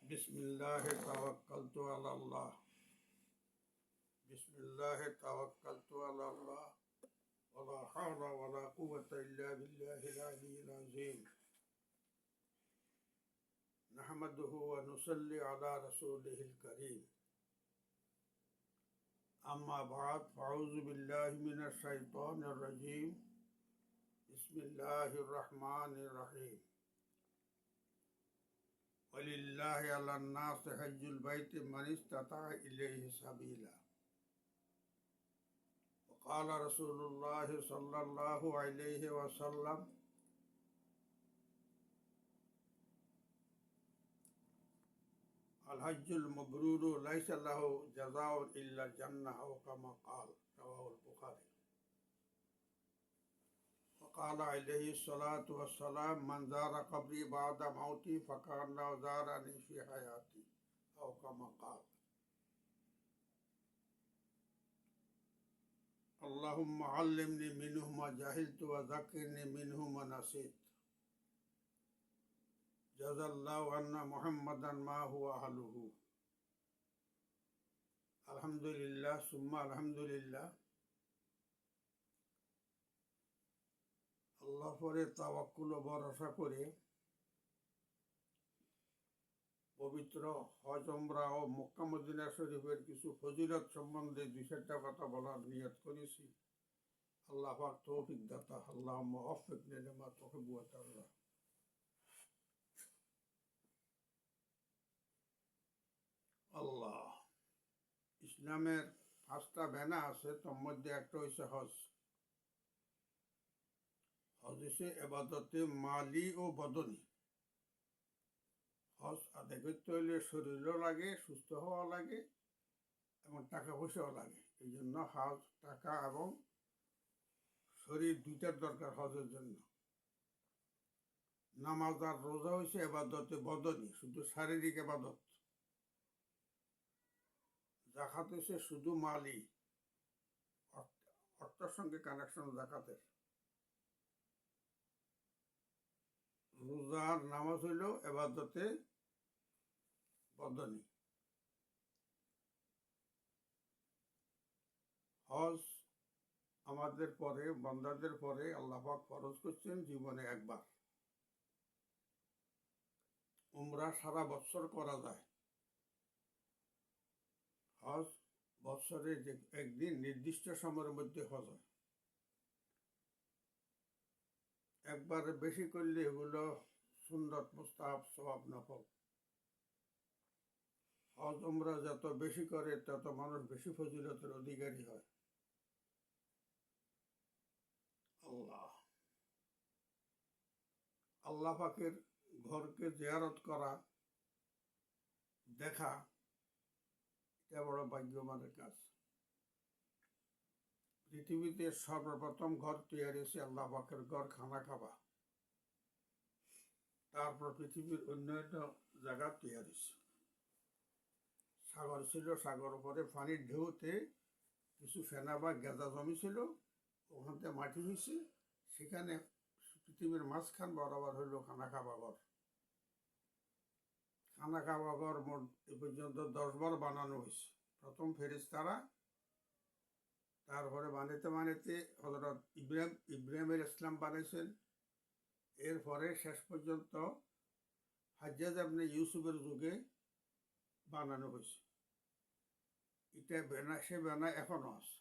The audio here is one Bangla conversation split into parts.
बिस्मिल्लाह तवक्कलतु अला अल्लाह बिस्मिल्लाह तवक्कलतु अला अल्लाह वला हौला वला कुव्वता इल्ला बिल्लाहिल अलिय्यिल अज़ीम नहमदुहु व नुसल्ली अला रसूलिहिल करीम अम्मा बाद फ़अऊज़ु बिल्लाहि मिनश शैतानिर रजीम बिस्मिल्लाहिर रहमानिर रहीम वलिल्लाहि अलन नासि हज्जुल बैति मन इस्तताअ इलैहि सबीला वक़ाल रसूलुल्लाहि सल्लल्लाहु अलैहि वसल्लम अल हज्जुल मब्रूरु लैसा लहु जज़ाउन इल्ला जन्नह औ कमा क़ाल रवाहुल बुखारी वक़ाल अलैहि सलातु वस्सलाम मन ज़ारा क़ब्री बअद मौती फ़कअन्नहु ज़ारनी फ़ी हयाती औ कमा क़ाल अल्लाहुम्मा अल्लिमनी मिन्हु मा जहिलतु व ज़क्किरनी मिन्हु मा नसीत जज़ाल्लाहु अन्ना मुहम्मदन मा हुवा अहलुहु। अल्हम्दुलिल्लाह सुम्मा अल्हम्दुलिल्लाह। আল্লাহ পরে তাওয়াক্কুল ও ভরসা করে পবিত্র হজ উমরা ও মক্কা মদিনা শরীফের কিছু ফজিলত সম্বন্ধে দুই চারটা কথা বলার নিয়ত করেছি। আল্লাহ পাক তৌফিক দাতা, আল্লাহুম্মা ওয়াফিকনি লিমা তুহিব্বু ওয়া তারদা। আল্লাহ, ইসলামের 5টা ব্যানা আছে, তার মধ্যে একটা হচ্ছে হজ। হজ হচ্ছে এবাদতে মালি ও বদনি। হজ আদায় করতে হলে শরীরও লাগে, সুস্থ হওয়া লাগে এবং টাকা পয়সাও লাগে। এই জন্য হজ টাকা এবং শরীর দুইটার দরকার হজের জন্য। নামাজ আর রোজা হয়েছে এবাদতে বদনি, শুধু শারীরিক এবাদত। জাকাত হচ্ছে শুধু মালি, অর্থের সঙ্গে কানেকশন জাকাতের। রোজার নামাজ হইল এবাদতে বদনি। হজ আমাদের পরে, বান্দাদের পরে আল্লাহ পাক ফরজ করছেন জীবনে একবার। উমরা সারা বছর করা যায়, হজ বছরে যে একদিন নির্দিষ্ট সময়ের মধ্যে হজ হয়। একবার বেশি করলে এগুলো সুন্নত, মুস্তাহাব, সওয়াব, নফল। হজ উমরা যত বেশি করে তত মানুষ বেশি ফজিলতের অধিকারী হয়। আল্লাহ পাকের ঘরকে জিয়ারত করা, দেখা, এটা বড় ভাগ্যবানের কাজ। পৃথিবীতে সর্বপ্রথম ঘর তৈরি হয়েছে আল্লাহ পাকের ঘর, খানা কাবা। তারপর পৃথিবীর অন্যান্য জায়গা তৈরি হয়েছে। সাগর ছিল, সাগর পরে পানির ঢেউতে কিছু ফেনা বা গেজা জমি ছিল, ওখান থেকে মাটি হয়েছে, সেখানে পৃথিবীর মাঝখান বরাবর হইল খানা কাবা ঘর। খানা কাবা ঘর মোট এ পর্যন্ত 10 বার বানানো হয়েছে। প্রথম ফেরেশতারা, তারপরে বানাইতে বানাইতে হযরত ইব্রাহিম ইসলাম বানাইছেন। এরপরে শেষ পর্যন্ত হাজ্জাজ ইবনে ইউসুফের যুগে বানানো হয়েছে। এটা সে বেনা এখনো আছে।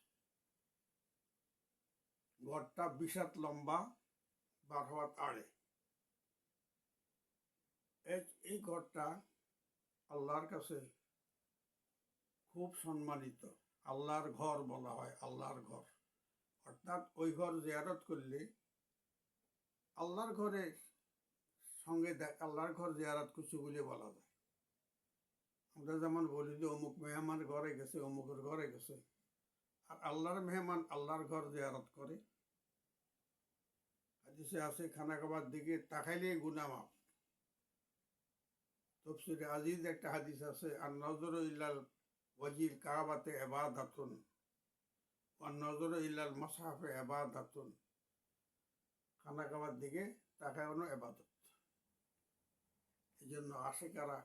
ঘরটা 20 হাত লম্বা, 12 হাত আড়ে। এই ঘরটা আল্লাহর কাছে খুব সম্মানিত। আল্লাহর ঘর বলা হয়, আল্লাহর ঘর। অর্থাৎ ওই ঘর জিয়ারত করলে আল্লাহর ঘরের সঙ্গে আল্লাহর ঘর জিয়ারত করছে বলে বলা যায়। আমরা যেমন বলি যে অমুক মেহমান ঘরে গেছে, অমুকের ঘরে গেছে, আর আল্লাহর মেহমান আল্লাহর ঘর জিয়ারত করে। হাদিসে আছে খানা কাবার দিকে তাকাইলে গুনাহ মাফ। তাফসীরে আজিজ একটা হাদিস আছে, আর নজরু ইলাল ওয়াজিল কাবাতে ইবাদাতুন ওয়া নজরু ইলাল মুসহাফে ইবাদাতুন। খানা কাবার দিকে তাকানো ইবাদত। এই জন্য আশিকারা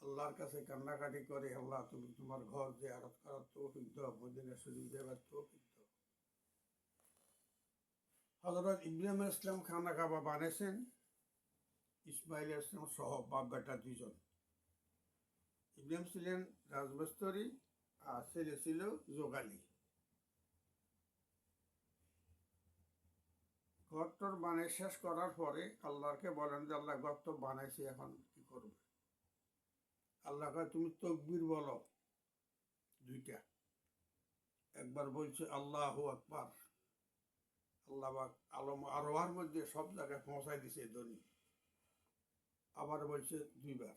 আল্লাহর কাছে কান্নাকাটি করে, আল্লাহ তুমি তোমার ঘর জিয়ারত করার তৌফিক দাও, মদিনা শরীফ যাবার তৌফিক দাও। হযরত ইব্রাহিম আলাইহিস সালাম খানা কাবা বানিয়েছেন ইসমাইল আলাইহিস সালাম সহ, বাপ বেটা দুইজন। ইব্রাহিম ছিলেন রাজমিস্ত্রি আর ছেলে ছিল যোগালী। ঘরটর বানিয়ে শেষ করার পরে আল্লাহকে বলেন যে আল্লাহ ঘর তো বানাইছি, এখন কি করবে? আল্লাহ কয় তুমি তকবীর বলো দুইটা। একবার বলছে আল্লাহু আকবার, আল্লাহ আলম আরোহার মধ্যে সব জায়গায় পৌঁছাই দিছে ধ্বনি। আবার বলছে দুইবার।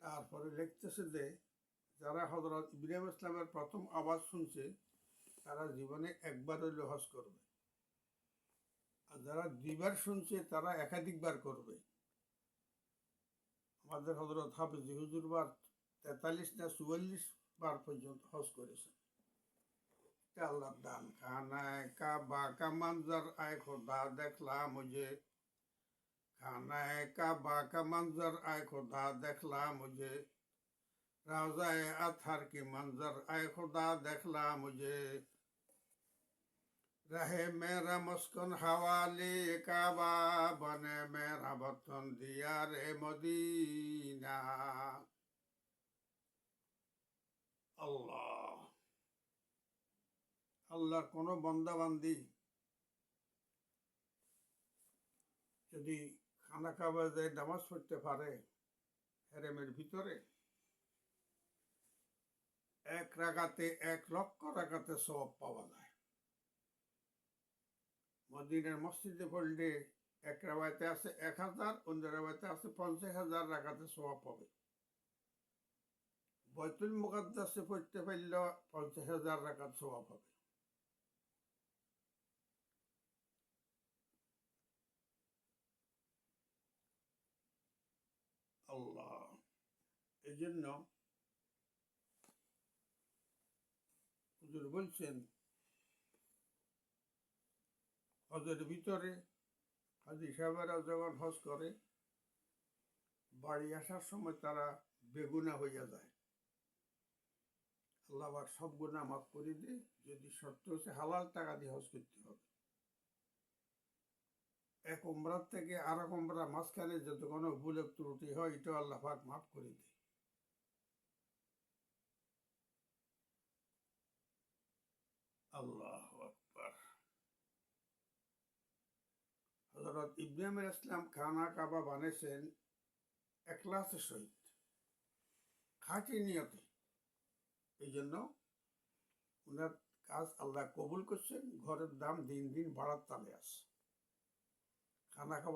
তারপরে লিখতেছে যে যারা হযরত ইব্রাহিম ইসলামের প্রথম আওয়াজ শুনছে তারা জীবনে একবার হইলে হজ করবে, আর যারা দুইবার শুনছে তারা একাধিকবার করবে। আমাদের হযরত হাফেজ হুজুর বার 43 না 44 বার পর্যন্ত হজ করেছেন। আল্লাহর দান। খানায় কাবা কা मंजर आए खुदा देखला मुझे, खानाए काबा का मंजर आए खुदा देखला मुझे, रोज़ाए अतहर की मंजर आए खुदा देखला मुझे, रहे मेरा मुस्कुन हवाले काबा, बने मेरा वतन दियारे मदीना। আল্লাহ আল্লাহর কোনো বান্দা বান্দি যদি খানা কাবা যায় নামাজ পড়তে পারে হেরেমের ভিতরে, 1 রাকাতে 1 লক্ষ রাকাতে সওয়াব পাওয়া যায়। মদিনার মসজিদে পড়লে এক রাকাতে আছে 1000, অন্য রাকাতে আছে 50,000 রাকাতে সওয়াব পাবে। বাইতুল মুকাদ্দাসে পড়তে পারলে 50,000 রাকাত সওয়াব হবে। আল্লাহ, এই জন্য হুজুর বলছেন হজের ভিতরে হাজী সাহেবেরা যখন হজ করে বাড়ি আসার সময় তারা বেগুনা হইয়া যায়, আল্লাহ পাক সব গুনাহ মাফ করে দিয়ে, যদি শর্ত হচ্ছে হালাল টাকা দিয়ে হজ করতে হবে। এক উমরার থেকে আর এক উমরা মাঝখানে যত কোনো ভুল ত্রুটি হয় এটাও আল্লাহ পাক মাফ করে দেয়। আল্লাহু আকবার। হযরত ইব্রাহিম আলাইহিস সালাম খানা কাবা বানিয়েছেন ইখলাসের সহিত, খাঁটি নিয়তে। এই জন্য ওনার কাজ আল্লাহ কবুল করছেন, ঘরের দাম দিন দিন বাড়ার তালে আছে। খানা কাবা